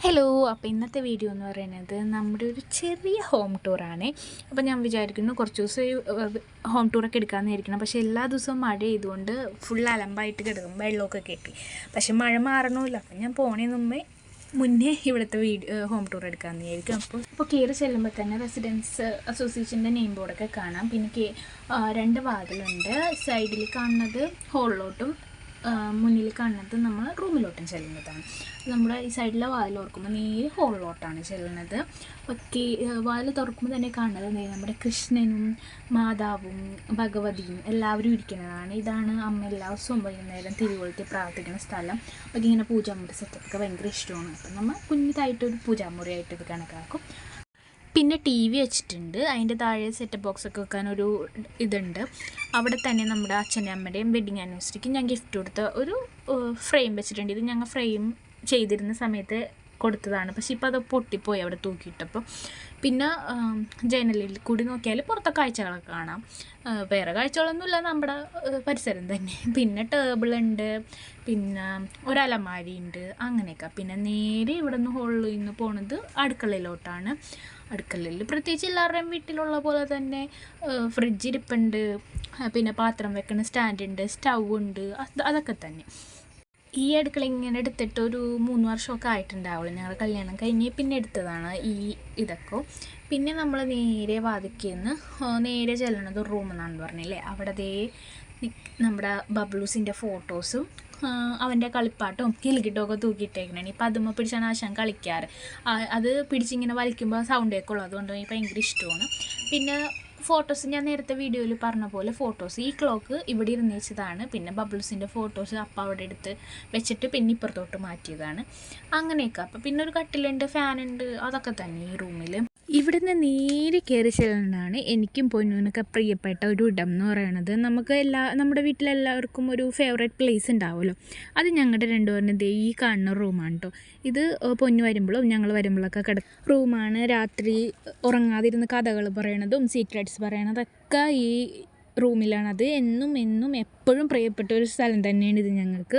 Hello. അപ്പോൾ ഇന്നത്തെ video എന്ന് പറയുന്നത് നമ്മുടെ ഒരു ചെറിയ ഹോം ടൂറാണ്. അപ്പോൾ ഞാൻ വിചാരിക്കുന്നു കുറച്ച് ദിവസം ഹോം ടൂറൊക്കെ എടുക്കാമെന്ന് വിചാരിക്കണം. പക്ഷേ എല്ലാ ദിവസവും മഴ ചെയ്തുകൊണ്ട് ഫുൾ അലമ്പായിട്ട് കിടക്കും, വെള്ളമൊക്കെ കെട്ടി. പക്ഷേ മഴ മാറണമില്ല. അപ്പം ഞാൻ മുന്നേ ഇവിടുത്തെ ഹോം ടൂർ എടുക്കാമെന്ന് വിചാരിക്കും. അപ്പോൾ കയറി ചെല്ലുമ്പോൾ തന്നെ റെസിഡൻസ് അസോസിയേഷൻ്റെ നെയിം ബോർഡൊക്കെ കാണാം. പിന്നെ രണ്ട് വാതിലുണ്ട്. സൈഡിൽ കാണുന്നത് ഹോളിലോട്ടും മുന്നിൽ കാണുന്നത് നമ്മൾ റൂമിലോട്ടും ചെല്ലുന്നതാണ്. നമ്മുടെ ഈ സൈഡിലെ വാതിൽ തുറക്കുമ്പോൾ നേരെ ഹോളിലോട്ടാണ് ചെല്ലുന്നത്. ഒക്കെ വാതിൽ തുറക്കുമ്പോൾ തന്നെ കാണുന്നത് നമ്മുടെ കൃഷ്ണനും മാതാവും ഭഗവതിയും എല്ലാവരും ഇരിക്കുന്നതാണ്. ഇതാണ് അമ്മ എല്ലാ ദിവസവും വൈകുന്നേരം തിരുവോളത്തി പ്രാർത്ഥിക്കുന്ന സ്ഥലം. ഒക്കെ ഇങ്ങനെ പൂജാമുറി സെറ്റപ്പൊക്കെ ഭയങ്കര ഇഷ്ടമാണ്. അപ്പം നമ്മൾ കുഞ്ഞിതായിട്ടൊരു പൂജാമുറിയായിട്ട് ഇത് കണക്കാക്കും. പിന്നെ ടി വി വെച്ചിട്ടുണ്ട്. അതിൻ്റെ താഴെ സെറ്റപ്പ് ബോക്സൊക്കെ വെക്കാനൊരു ഇതുണ്ട്. അവിടെ തന്നെ നമ്മുടെ അച്ഛൻ്റെ അമ്മയുടെയും വെഡ്ഡിങ് ആനിവേഴ്സറിക്ക് ഞാൻ ഗിഫ്റ്റ് കൊടുത്ത ഒരു ഫ്രെയിം വെച്ചിട്ടുണ്ട്. ഇത് ഞങ്ങൾ ഫ്രെയിം ചെയ്തിരുന്ന സമയത്ത് കൊടുത്തതാണ്. പക്ഷേ ഇപ്പോൾ അത് പൊട്ടിപ്പോയി അവിടെ തൂക്കിയിട്ടപ്പോൾ. പിന്നെ ജനലിൽ കൂടി നോക്കിയാൽ പുറത്തെ കാഴ്ചകളൊക്കെ കാണാം. വേറെ കാഴ്ചകളൊന്നുമില്ല, നമ്മുടെ പരിസരം തന്നെ. പിന്നെ ടേബിളുണ്ട്, പിന്നെ ഒരലമാരി ഉണ്ട്, അങ്ങനെയൊക്കെ. പിന്നെ നേരെ ഇവിടെ നിന്ന് ഹോളിൽ നിന്ന് പോണത് അടുക്കളയിലോട്ടാണ്. അടുക്കളയിൽ പ്രത്യേകിച്ച് എല്ലാവരുടെയും വീട്ടിലുള്ള പോലെ തന്നെ ഫ്രിഡ്ജ് ഇരിപ്പുണ്ട്, പിന്നെ പാത്രം വെക്കുന്ന സ്റ്റാൻഡുണ്ട്, സ്റ്റൗ ഉണ്ട്, അതൊക്കെ തന്നെ. ഈ അടുക്കള ഇങ്ങനെ എടുത്തിട്ട് ഒരു 3 വർഷമൊക്കെ ആയിട്ടുണ്ടാവുള്ളൂ. ഞങ്ങൾ കല്യാണം കഴിഞ്ഞ് പിന്നെ എടുത്തതാണ് ഈ ഇതൊക്കെ. പിന്നെ നമ്മൾ നേരെ വാതിക്കന്ന് നേരെ ചെല്ലണത് റൂമെന്നാണെന്ന് പറഞ്ഞില്ലേ. അവിടെ നമ്മുടെ ബബ്ലൂസിൻ്റെ ഫോട്ടോസും അവൻ്റെ കളിപ്പാട്ടവും കിലുകിട്ടൊക്കെ തൂക്കിയിട്ടേക്കണേ. ഇപ്പം അതുമ്മ പിടിച്ചാണ് ആശാൻ കളിക്കാറ്. അത് പിടിച്ചിങ്ങനെ വലിക്കുമ്പോൾ സൗണ്ട് കേൾക്കുള്ളൂ. അതുകൊണ്ട് എനിക്ക് ഭയങ്കര ഇഷ്ടമാണ്. പിന്നെ ഫോട്ടോസ് ഞാൻ നേരത്തെ വീഡിയോയിൽ പറഞ്ഞ പോലെ ഫോട്ടോസ് ഈ ക്ലോക്ക് ഇവിടെ ഇരുന്ന് വെച്ചതാണ്. പിന്നെ ബബിൾസിൻ്റെ ഫോട്ടോസ് അപ്പം അവിടെ എടുത്ത് വെച്ചിട്ട് പിന്നെ ഇപ്പുറത്തോട്ട് മാറ്റിയതാണ്. അങ്ങനെയൊക്കെ. അപ്പം പിന്നെ ഒരു കട്ടിലുണ്ട്, ഫാനുണ്ട്, അതൊക്കെ തന്നെ ഈ റൂമിൽ. ഇവിടുന്ന് നേരെ കയറി ചെല്ലുന്നതാണ് എനിക്കും പൊന്നൂനൊക്കെ പ്രിയപ്പെട്ട ഒരു ഇടം എന്ന് പറയുന്നത്. നമ്മുടെ വീട്ടിലെല്ലാവർക്കും ഒരു ഫേവറേറ്റ് പ്ലേസ് ഉണ്ടാവുമല്ലോ. അത് ഞങ്ങളുടെ രണ്ടുപേരും ഈ കാണുന്ന റൂമാണ് കേട്ടോ. ഇത് പൊന്നു വരുമ്പോഴും ഞങ്ങൾ വരുമ്പോഴൊക്കെ റൂമാണ്. രാത്രി ഉറങ്ങാതിരുന്ന് കഥകൾ പറയണതും സീക്രട്സ് പറയണതൊക്കെ ഈ റൂമിലാണ്. അത് എന്നും എപ്പോഴും പ്രിയപ്പെട്ട ഒരു സ്ഥലം തന്നെയാണ് ഇത് ഞങ്ങൾക്ക്.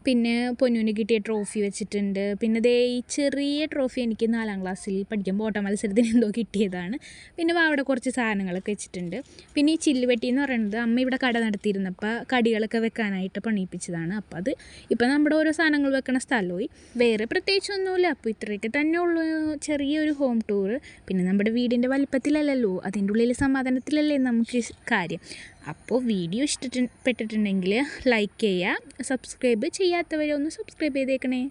പിന്നെ പൊന്നൂന് കിട്ടിയ ട്രോഫി വെച്ചിട്ടുണ്ട്. പിന്നെ ഈ ചെറിയ ട്രോഫി എനിക്ക് 4ാം ക്ലാസ്സിൽ പഠിക്കുമ്പോൾ ഓട്ട മത്സരത്തിന് എന്തോ കിട്ടിയതാണ്. പിന്നെ അവിടെ കുറച്ച് സാധനങ്ങളൊക്കെ വെച്ചിട്ടുണ്ട്. പിന്നെ ഈ ചില്ലുപെട്ടി എന്ന് പറയുന്നത് അമ്മ ഇവിടെ കട നടത്തിയിരുന്നപ്പോൾ കടികളൊക്കെ വെക്കാനായിട്ട് പണിയിപ്പിച്ചതാണ്. അപ്പോൾ അത് ഇപ്പം നമ്മുടെ ഓരോ സാധനങ്ങൾ വെക്കണ സ്ഥലമായി. വേറെ പ്രത്യേകിച്ചൊന്നുമില്ല. അപ്പോൾ ഇത്രയൊക്കെ തന്നെ ഉള്ളൂ ചെറിയൊരു ഹോം ടൂർ. പിന്നെ നമ്മുടെ വീടിൻ്റെ വലിപ്പത്തിലല്ലല്ലോ, അതിൻ്റെ ഉള്ളിൽ സമാധാനത്തിലല്ലേ നമുക്ക് കാര്യം. അപ്പോൾ വീഡിയോ ഇഷ്ടപ്പെട്ടിട്ടുണ്ടെങ്കിൽ ലൈക്ക് ചെയ്യുക, സബ്സ്ക്രൈബ് ചെയ്യാത്തവരെ ഒന്ന് സബ്സ്ക്രൈബ് ചെയ്തേക്കണേ.